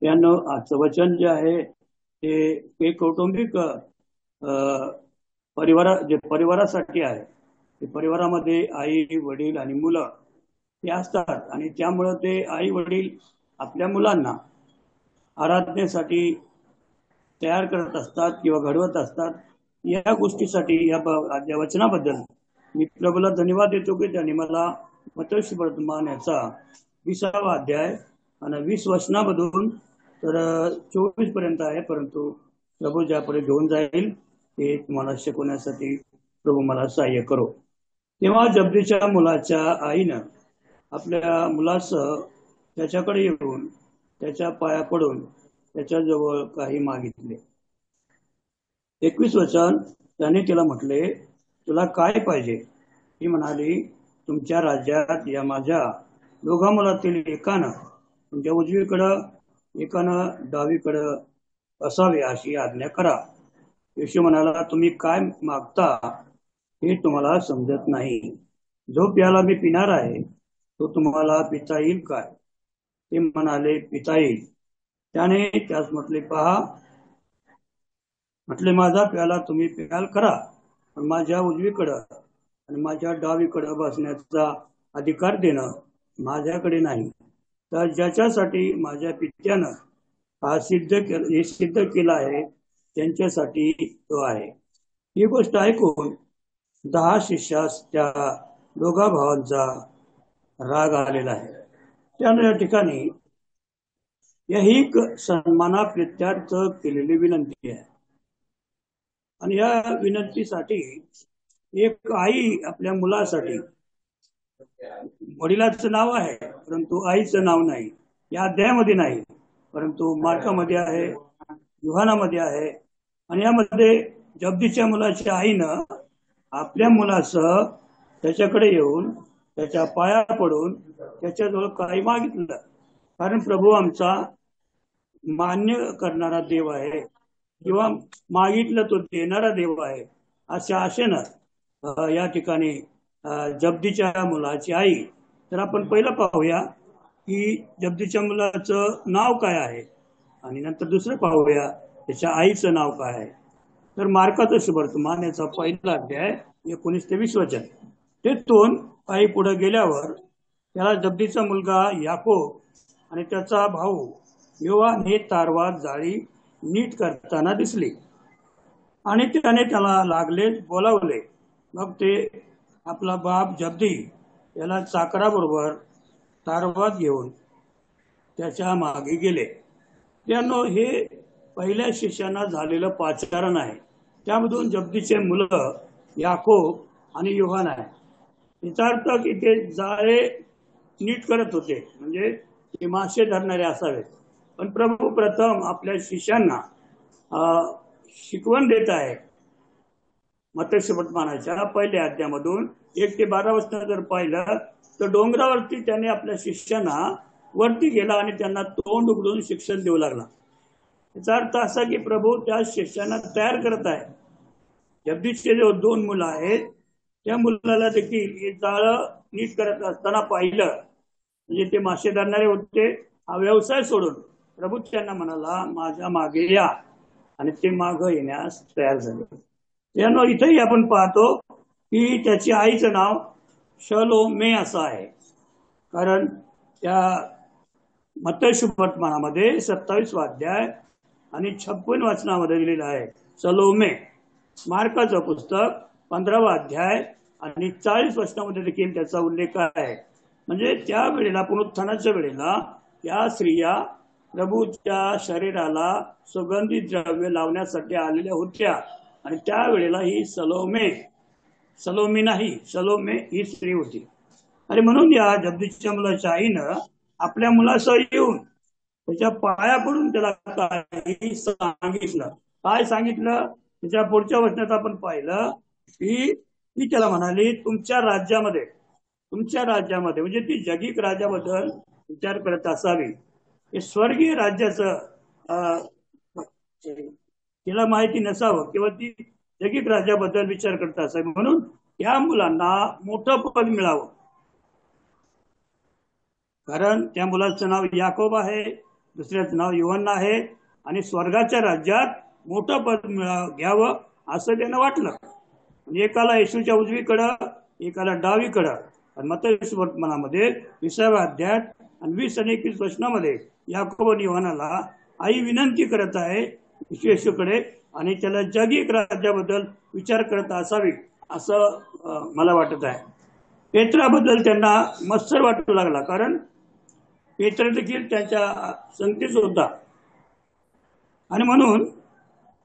त्यानं आजचं वचन जे आहे ते कौटुंबिक परिवारासाठी आहे. परिवारामध्ये आई वडील आणि मुलं ते असतात आणि त्यामुळं ते आई वडील आपल्या मुलांना आराधनेसाठी तयार करत असतात किंवा घडवत असतात. या गोष्टीसाठी या वचनाबद्दल मी प्रभूला धन्यवाद देतो की त्यांनी मला मत्स्य वर्तमान याचा 20वा अध्याय आणि 20 वचनामधून तर 24 पर्यंत आहे, परंतु प्रभू ज्यापुढे घेऊन जाईल ते तुम्हाला शिकवण्यासाठी प्रभू मला सहाय्य करो. तेव्हा जब्दीच्या मुलाच्या आईनं आपल्या मुलासह त्याच्याकडे येऊन त्याच्या पाया पडून त्याच्याजवळ काही मागितले. 21 वचन, त्याने तिला म्हटले, तुला काय पाहिजे? ती म्हणाली, तुमच्या राज्यात या माझ्या दोघा मुलातील एकानं तुमच्या उजवीकडं एकानं डावीकडं असावे अशी आज्ञा करा. येशू म्हणाला, तुम्ही काय मागता हे तुम्हाला समजत नाही. जो प्याला मी पिणार आहे तो तुम्हाला पिता येईल काय? ते म्हणाले, पिता येईल. त्याने त्यास म्हटले, पहा, म्हटले, माझा प्याला तुम्ही प्याल करा, पण माझ्या उजवीकडं आणि माझ्या डावीकडं बसण्याचा अधिकार देणं माझ्याकडे नाही. तर ज्याच्यासाठी माझ्या पित्यानं हे सिद्ध केलं आहे त्यांच्यासाठी तो आहे. ही गोष्ट ऐकून 10 शिष्यास त्या दोघा भावांचा राग आलेला आहे. त्यानं या ठिकाणी ही सन्मानाप्रित्यर्थ केलेली विनंती आहे आणि या विनंतीसाठी एक आई आपल्या मुलासाठी, वडिलाचं नाव आहे परंतु आईचं नाव नाही, या अध्यायामध्ये नाही, परंतु मार्कामध्ये आहे, युहानामध्ये आहे. आणि यामध्ये जब्दीच्या मुलाच्या आईनं आपल्या मुलासह त्याच्याकडे येऊन त्याच्या पाया पडून त्याच्याजवळ काही मागितलं. कारण प्रभू आमचा मान्य करणारा देव आहे किंवा मागितलं तो देणारा देव आहे, अशा आशेनं या ठिकाणी जब्दीच्या मुलाची आई. तर आपण पहिलं पाहूया की जब्दीच्या मुलाचं नाव काय आहे आणि नंतर दुसरं पाहूया त्याच्या आईचं नाव काय आहे. तर मार्काचं सुवर्तमान याचा पहिला अध्याय 19 ते 20 वचन. तेथून काही पुढे गेल्यावर त्याला जब्दीचा मुलगा याकोब आणि त्याचा भाऊ योहान हे तारवात जाळी नीट करताना दिसले आणि त्याने त्याला लागले बोलावले. मग ते आपला बाप जब्दी याला चाकराबरोबर तारवात घेऊन त्याच्या मागे गेले. त्यानं हे पहिल्या शिष्यांना झालेलं पाचारण आहे. त्यामधून जब्दीचे मुलं याकोब आणि योहान आहे. याचा अर्थ की ते जाळे नीट करत होते, म्हणजे ते मासे धरणारे असावेत. पण प्रभू प्रथम आपल्या शिष्यांना शिकवण देत आहे. मत्स्य वर्तमानाच्या पहिल्या अध्यायामधून 1 ते 12 वचन जर पाहिलं तर डोंगरावरती त्याने आपल्या शिष्यांना वरती गेला आणि त्यांना तोंड उघडून शिक्षण देऊ लागला. याचा अर्थ असा की प्रभू त्या शिष्यांना तयार करत आहे. जब्दीचे जे 2 मुलं आहेत त्या मुलाला देखील हे जाळं नीट करत असताना पाहिलं, म्हणजे ते मासे धरणारे होते. हा व्यवसाय सोडून प्रभू त्यांना म्हणाला, माझ्या मागे या, आणि ते मागे येण्यास तयार झाले. त्यानं इथेही आपण पाहतो की त्याची आईचं नाव शलोमे असं आहे. कारण त्या मत्स्य वर्तमानामध्ये 27 अध्याय आणि 56 वचनामध्ये दिलेलं आहे सलोमे. मार्काचं पुस्तक 15 अध्याय आणि 40 वचनामध्ये देखील त्याचा उल्लेख आहे. म्हणजे त्या वेळेला, पुनरुत्थानाच्या वेळेला, त्या स्त्रिया प्रभूच्या शरीराला सुगंधी द्रव्य लावण्यासाठी आलेल्या होत्या आणि त्यावेळेला ही सलोमी नाही, सलोमे ही स्त्री होती. आणि म्हणून या जब्दीच्या मुलाच्या आईनं आपल्या मुलासह येऊन त्याच्या पाया पडून त्याला काही सांगितलं. काय सांगितलं? त्याच्या पुढच्या वचनात आपण पाहिलं की ती त्याला म्हणाली, तुमच्या राज्यामध्ये म्हणजे ती जगिक राज्याबद्दल विचार करत असावी. हे स्वर्गीय राज्याचं तिला माहिती नसावं किंवा ती जगिक राज्याबद्दल विचार करत असावी. म्हणून या मुलांना मोठं पद मिळावं. कारण त्या मुलाचं नाव याकोब आहे, दुसऱ्याचं नाव युहन्ना आहे आणि स्वर्गाच्या राज्यात मोठं पद घ्यावं असं त्यांना वाटलं. एकाला येशूच्या उजवीकडं, एकाला डावीकडं. आणि मत्तई वर्तमानामध्ये 20व्या अध्यायात आणि 20 आणि 21 वचनामध्ये याकोब आणि युहन्नाला आई विनंती करत आहे येशूकडे आणि त्याला जगिक राज्याबद्दल विचार करत असावी असं मला वाटत आहे. पेत्राबद्दल त्यांना मत्सर वाटू लागला, कारण पेत्र देखील त्यांच्या संगतीच होता. आणि म्हणून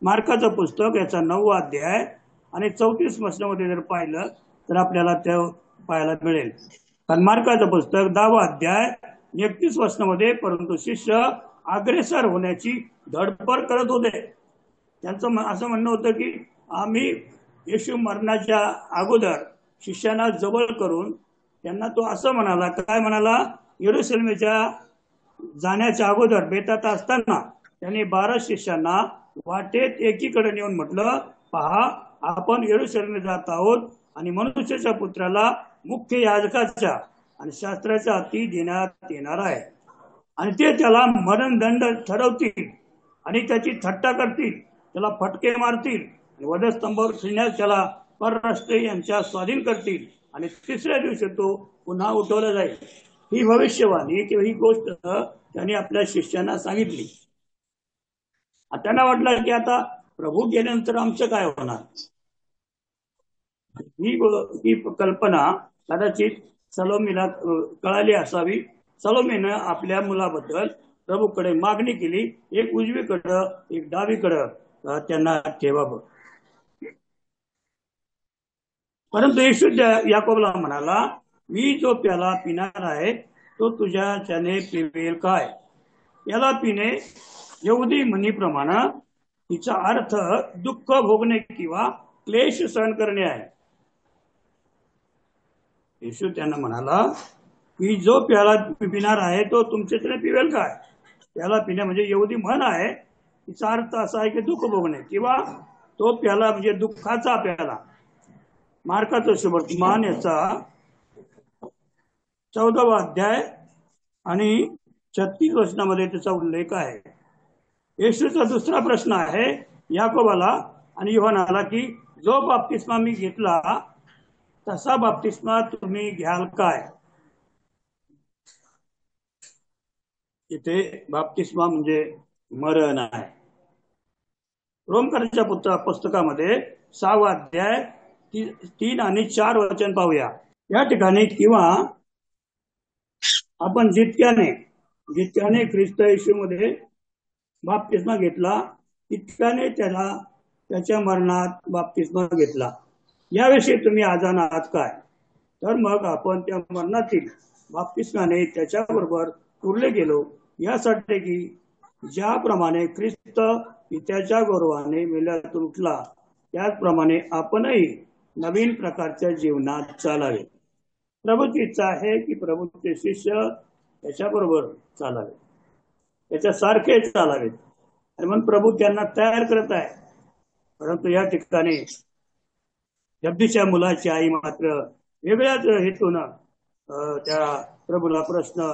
मार्काचं पुस्तक याचा 9वा अध्याय आणि 34 वचनामध्ये जर पाहिलं तर आपल्याला ते पाहायला मिळेल. कारण मार्काचं पुस्तक 10वा अध्याय 31 वचनामध्ये परंतु शिष्य अग्रेसर होण्याची धडपड करत होते. त्यांचं असं म्हणणं होतं की आम्ही येशू मरणाच्या अगोदर शिष्यांना जवळ करून त्यांना तो असं म्हणाला, काय म्हणाला, यरूशलेमच्या जाण्याच्या अगोदर बेतात असताना त्यांनी 12 शिष्यांना वाटेत एकीकडे नेऊन म्हटलं, पहा आपण यरूशलेम जात आहोत आणि मनुष्याच्या पुत्राला मुख्य याजकाच्या आणि शास्त्राच्या हाती देण्यात येणार आहे आणि ते त्याला मरणदंड ठरवतील आणि त्याची थट्टा करतील, त्याला फटके मारतील आणि वधस्तंभावर ठेवण्यास त्याला परराष्ट्रीय यांच्या स्वाधीन करतील आणि 3ऱ्या दिवशी तो पुन्हा उठवला जाईल. ही भविष्यवाणी किंवा ही गोष्ट त्यांनी आपल्या शिष्यांना सांगितली. त्यांना वाटलं की आता प्रभू गेल्यानंतर आमचं काय होणार. ही कल्पना कदाचित सलोमीला कळाली असावी. सलोमीनं आपल्या मुलाबद्दल प्रभूकडे मागणी केली, एक उजवीकडं एक डावीकडं त्यांना ठेवावं. परंतु येशू याकोबला म्हणाला, मी जो प्याला पिणार आहे तो तुझ्याच्याने पिवेल काय. याला पिणे यहुदी म्हणीप्रमाणे तिचा अर्थ दुःख भोगणे किंवा क्लेश सहन करणे आहे. येशू त्यांना म्हणाला की जो प्याला पिणार आहे तो तुमच्याच्याने पिवेल काय. प्याला पिणे म्हणजे यहुदी म्हण आहे, तिचा अर्थ असा आहे की दुःख भोगणे किंवा तो प्याला म्हणजे दुःखाचा प्याला. मार्काचं सुवर्तमान याचा 14वा अध्याय आणि 36 वचनामध्ये त्याचा उल्लेख आहे. येशूचा दुसरा प्रश्न आहे याकोबाला आणि युहन्नाला की जो बाप्तिस्मा मी घेतला तसा बाप्तिस्मा तुम्ही घ्याल काय. इथे बाप्तिस्मा म्हणजे मरण आहे. रोमकरांच्या पुस्तकामध्ये 6वा अध्याय 3 आणि 4 वचन पाहूया. या ठिकाणी किंवा आपण जितक्याने ख्रिस्त येशूमध्ये बाप्तिस्मा घेतला तितक्याने त्याला त्याच्या मरणात बाप्तिस्मा घेतला. याविषयी तुम्ही आजान आहात काय. तर मग आपण त्या मरणातील बाप्तिस्माने त्याच्याबरोबर पुरले गेलो, यासाठी की ज्याप्रमाणे ख्रिस्त त्याच्या गौरवाने मेल्यातून उठला त्याचप्रमाणे आपणही नवीन प्रकारच्या जीवनात चालावे. प्रभूची इच्छा आहे की प्रभूचे शिष्य त्याच्याबरोबर चालावे, त्याच्यासारखे चालावेत आणि म्हणून प्रभू त्यांना तयार करत आहे. परंतु या ठिकाणी जगदीच्या मुलाची आई मात्र वेगळ्याच हेतून त्या प्रभूला प्रश्न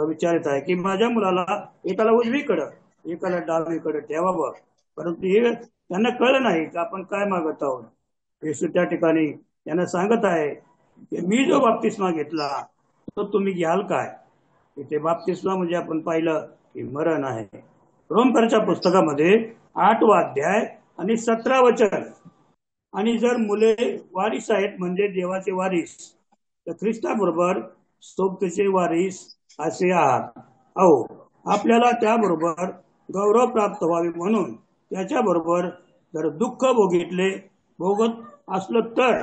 विचारत आहे की माझ्या मुलाला एकाला उजवीकडं एकाला डावीकडे ठेवावं. परंतु हे त्यांना कळलं नाही की आपण काय मागत आहोत. येशू त्या ठिकाणी त्यांना सांगत आहे की मी जो बाप्तिस्मा घेतला तो तुम्ही घ्याल काय. इथे बाप्तिस्मा म्हणजे आपण पाहिलं की मरण आहे. रोमकरांच्या पुस्तकामध्ये 8वा अध्याय आणि 17 वचन, आणि जर मुले वारीस आहेत म्हणजे देवाचे वारीस तर ख्रिस्ताबरोबर सोबतीचे वारीस असे आहात. अहो आपल्याला त्याबरोबर गौरव प्राप्त व्हावे म्हणून त्याच्याबरोबर जर दुःख भोगत असलं तर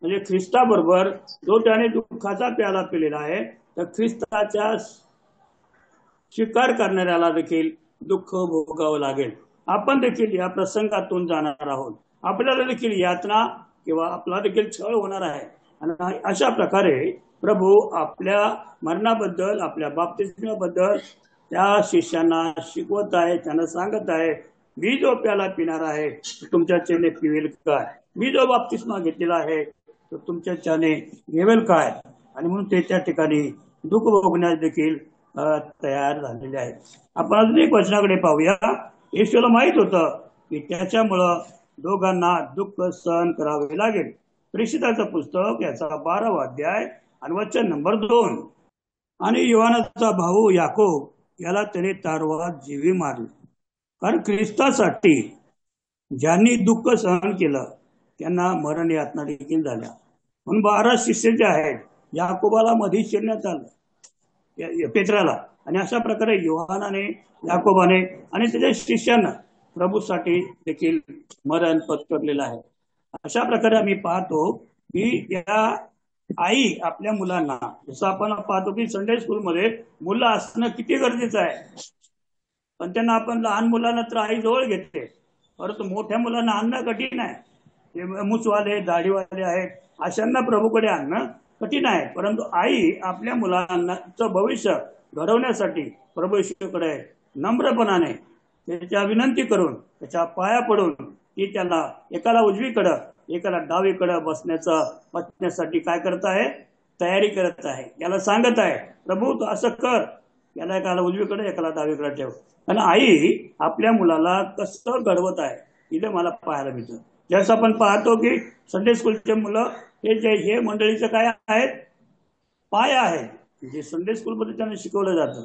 म्हणजे ख्रिस्ताबरोबर जो त्याने दुःखाचा प्याला पिलेला आहे तर ख्रिस्ताच्या स्वीकार करणाऱ्याला देखील दुःख भोगावं लागेल. आपण देखील या प्रसंगातून जाणार आहोत. आपल्याला देखील यातना किंवा आपला देखील छळ होणार आहे. आणि अशा प्रकारे प्रभू आपल्या मरणाबद्दल आपल्या बाप्तिस्माबद्दल त्या शिष्यांना शिकवत आहे, त्यांना सांगत आहे मी जो प्याला पिणार आहे तुमच्याच्याने पिवेल काय. मी जो बाप्तिस्मा घेतलेला आहे तो तुमच्याच्याने घेवेल काय. आणि म्हणून ते त्या ठिकाणी दुःख भोगण्यास देखील तयार झालेले आहेत. आपण अजून एक वचनाकडे पाहूया. येशूला माहित होतं की त्याच्यामुळं दोघांना दुःख सहन करावे लागेल. प्रेषिताचं पुस्तक याचा 12वा अध्याय आणि वचन नंबर 2. आणि योहानाचा भाऊ याकोब याला त्याने तारवात जीवी मारले, कारण ख्रिस्तासाठी ज्यांनी दुःख सहन केलं त्यांना मरण यातना देखील झाल्या. म्हणून 12 शिष्य जे आहेत, याकोबाला मध्ये शिरण्यात आलं, पेत्राला, आणि अशा प्रकारे योहानाने, याकोबाने आणि त्याच्या शिष्यांना प्रभूसाठी देखील मरण पत्करलेलं आहे. अशा प्रकारे आम्ही पाहतो की या आई आपल्या मुलांना, जसं आपण पाहतो की संडे स्कूलमध्ये मुलं असणं किती गरजेचं आहे, पण त्यांना आपण लहान मुलांना तर आई जवळ घेते, परंतु मोठ्या मुलांना आणणं कठीण आहे. ते मुसवाले, दाढीवाले आहेत, अशांना प्रभूकडे आणणं कठीण आहे. परंतु आई आपल्या मुलांचं भविष्य घडवण्यासाठी प्रभू येशूकडे नम्रपणाने त्याच्या विनंती करून, त्याच्या पाया पडून ती त्याला एकाला उजवीकडं एकाला डावीकडं बसण्यासाठी काय करत आहे, तयारी करत आहे. याला सांगत आहे, प्रभू तू असं कर, याला एकाला उजवीकडे एकाला डावीकडे ठेव. आणि आई आपल्या मुलाला कसं घडवत आहे इथे मला पाहायला मिळतं. जसं आपण पाहतो की संडे स्कूलचे मुलं हे मंडळीचं काय आहेत, पाय आहे. जे संडे स्कूलमध्ये त्यांना शिकवलं जातं,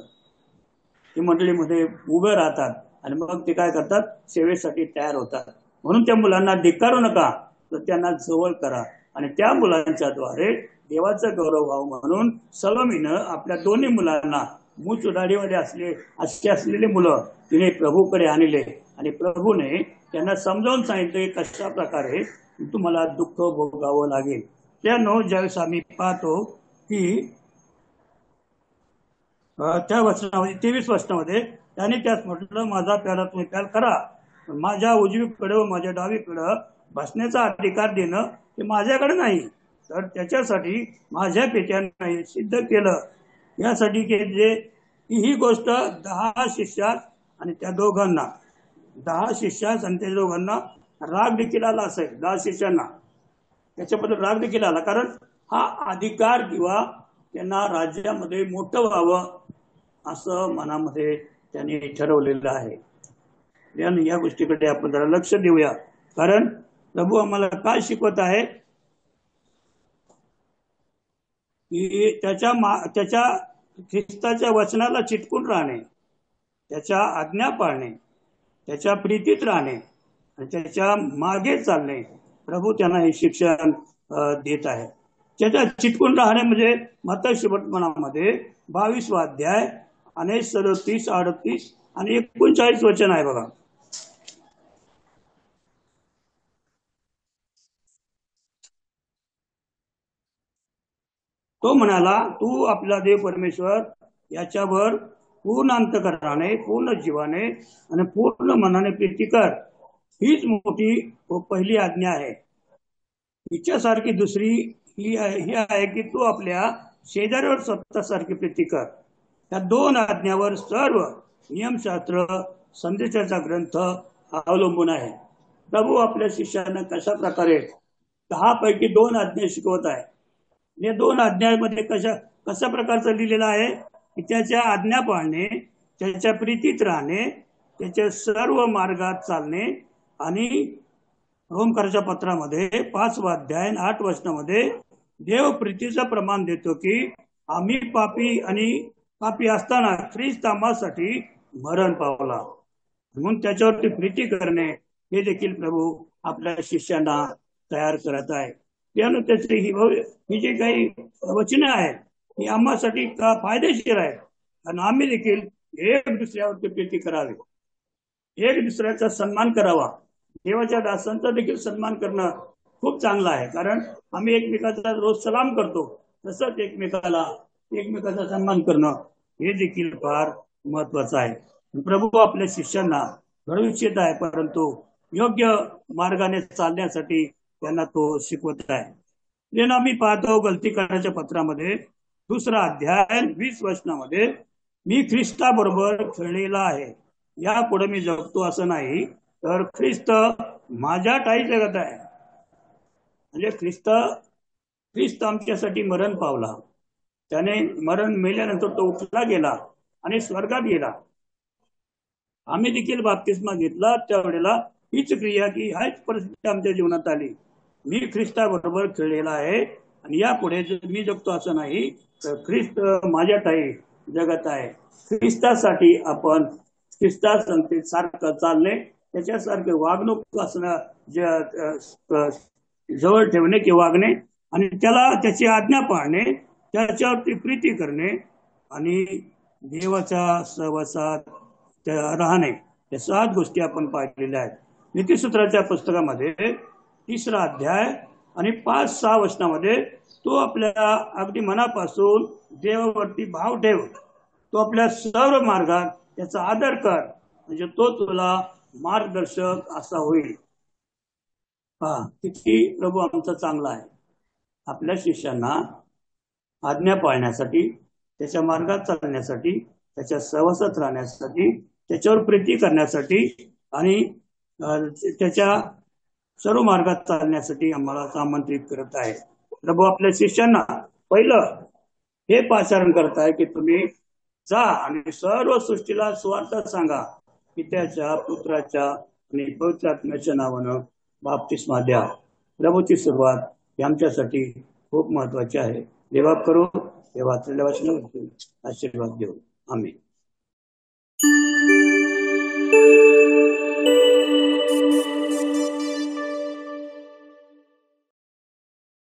ते मंडळीमध्ये उभे राहतात आणि मग ते काय करतात, सेवेसाठी तयार होतात. म्हणून त्या मुलांना धिक्कारू नका, तर त्यांना जवळ करा. आणि त्या मुलांच्या द्वारे देवाचा गौरव व्हावं म्हणून सलोमीनं आपल्या दोन्ही मुलांना, मूच दाढीमध्ये असे असलेले मुलं तिने प्रभूकडे आणले आणि प्रभूने त्यांना समजावून सांगितले कशा प्रकारे तुम्हाला दुःख भोगावं लागेल. त्यानो ज्यावेळेस आम्ही पाहतो की त्या वचनामध्ये 23 वचनामध्ये त्याने त्यास म्हटलं, माझा प्याला तुम्ही प्याल करा, माझ्या उजवीकडे व माझ्या डावीकडे बसण्याचा अधिकार देणं हे माझ्याकडे नाही, तर त्याच्यासाठी माझ्या पित्याने सिद्ध केलं. यासाठी की जे ही गोष्ट 10 शिष्यात आणि त्या दोघांना 10 शिष्यास आणि त्या दोघांना राग देखील आला असेल. 10 शिष्यांना त्याच्याबद्दल राग देखील आला, कारण हा अधिकार किंवा त्यांना राज्यामध्ये मोठं व्हावं असं मनामध्ये त्यांनी ठरवलेलं आहे. या गोष्टीकडे आपण जरा लक्ष देऊया, कारण प्रभू आम्हाला काय शिकवत आहे की त्याच्या ख्रिस्ताच्या वचनाला चिटकून राहणे, त्याच्या आज्ञा पाळणे, त्याच्या प्रीतीत राहणे आणि त्याच्या मागे चालणे. प्रभू त्यांना हे शिक्षण देत आहे. त्याच्या चिटकून राहणे म्हणजे मत्ती सुवर्तमानामध्ये 22वा अध्याय आणि 37, 38 आणि 39 वचन आहे बघा. तो म्हणाला, तू आपला देव परमेश्वर याच्यावर पूर्ण अंतःकरणाने, पूर्ण जीवाने आणि पूर्ण मनाने प्रीती कर. हीच मोठी व पहिली आज्ञा आहे. हिच्यासारखी दुसरी ही आहे की तू आपल्या शेजाऱ्यावर स्वतःसारखी प्रीती कर. या 2 आज्ञावर सर्व नियमशास्त्र, संदेशाचा ग्रंथ अवलंबून आहे. प्रभू आपल्या शिष्यांना कशा प्रकारे 10 पैकी 2 आज्ञा शिकवत आहे. या 2 आज्ञामध्ये कशा प्रकारचं लिहिलेलं आहे की त्याच्या आज्ञा पाळणे, त्याच्या प्रीतीत राहणे, त्याच्या सर्व मार्गात चालणे. आणि रोमकराच्या पत्रामध्ये 5वा अध्याय 8 वचनामध्ये देव प्रीतीचं प्रमाण देतो की आम्ही पापी असताना ख्रिस्त आम्हासाठी मरण पावला, म्हणून त्याच्यावरती प्रीती करणे हे देखील प्रभू आपल्या शिष्यांना तयार करत आहे. त्यानं त्याची ही जी काही वचने आहेत ही आम्हासाठी का फायदेशीर आहेत, आणि आम्ही देखील एक दुसऱ्यावरती प्रीती करावी, एक दुसऱ्याचा सन्मान करावा. देवाच्या दासांचा देखील सन्मान करणं खूप चांगलं आहे, कारण आम्ही एकमेकाचा रोज सलाम करतो, तसंच एकमेकाचा सन्मान करणं हे देखील फार महत्वाचं आहे. प्रभू आपल्या शिष्यांना घडवू इच्छित आहे, परंतु योग्य मार्गाने चालण्यासाठी त्यांना तो शिकवत आहे. आम्ही पाहतो गलती करण्याच्या पत्रामध्ये 2रा अध्याय 20 वचनामध्ये, मी ख्रिस्ताबरोबर खेळलेला आहे, यापुढे मी जगतो असं नाही, तर ख्रिस्त माझ्या ठायी जगत आहे. म्हणजे ख्रिस्त आमच्यासाठी मरण पावला, त्याने मरण मेल्यानंतर तो उठला गेला आणि स्वर्गात गेला. आम्ही देखील बाप्तिस्मा घेतला त्यावेळेला हीच क्रिया की ह्याच परिस्थिती आमच्या जीवनात आली. मी ख्रिस्ताबरोबर खेळलेला आहे आणि यापुढे मी जगतो असं नाही, तर ख्रिस्त माझ्यात आहे, जगत आहे. ख्रिस्तासाठी आपण ख्रिस्ता संगतीत सारखं चालणे, त्याच्यासारखे वागणूक असणं, जवळ ठेवणे की वागणे आणि त्याला त्याची आज्ञा पाळणे, त्याच्यावरती प्रीती करणे आणि देवाच्या सहवासात राहणे, या 7 गोष्टी आपण पाहिलेल्या आहेत. नीतिसूत्राच्या पुस्तकामध्ये 3रा अध्याय आणि 5-6 वचनामध्ये तो आपल्या अगदी मनापासून देवावरती भाव ठेव, तो आपल्या सर्व मार्गात त्याचा आदर कर, म्हणजे तो तुला मार्गदर्शक असा होईल. किती प्रभू आमचा चांगला आहे. आपल्या शिष्यांना आज्ञा पाळण्यासाठी, त्याच्या मार्गात चालण्यासाठी, त्याच्या सहवासात राहण्यासाठी, त्याच्यावर प्रीती करण्यासाठी आणि त्याच्या सर्व मार्गात चालण्यासाठी आम्हाला आमंत्रित करत आहे. प्रभू आपल्या शिष्यांना पहिलं हे पाचारण करताय की तुम्ही जा आणि सर्व सृष्टीला सुवार्ता सांगा, पित्याच्या, पुत्राच्या आणि पवित्र आत्म्याच्या नावानं बाप्तिस्मा द्या. प्रभूची सुरुवात ही आमच्यासाठी खूप महत्वाची आहे. देवा करू, देवाच्या वचनावरती आशीर्वाद देऊ. आमेन.